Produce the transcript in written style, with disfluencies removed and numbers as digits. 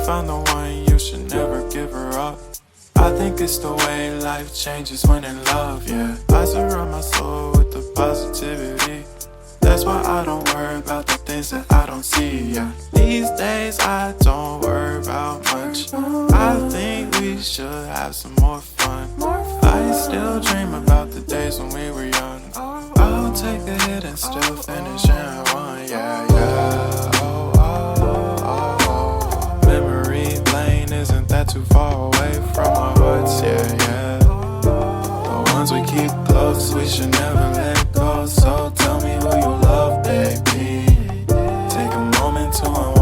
found the one, you should never give her up. I think it's the way life changes when in love, yeah. I surround my soul with the positivity. That's why I don't worry about the things that I don't see, yeah. These days I don't worry about much. I think we should have some more fun. I still dream about the days when we were young. I'll take a hit and still finish in one, yeah, yeah. Oh, oh, oh, oh. Memory lane isn't that too far away from our hearts, yeah, yeah. The ones we keep close, we should never let go. So tell me who you love, baby. Take a moment to unwind.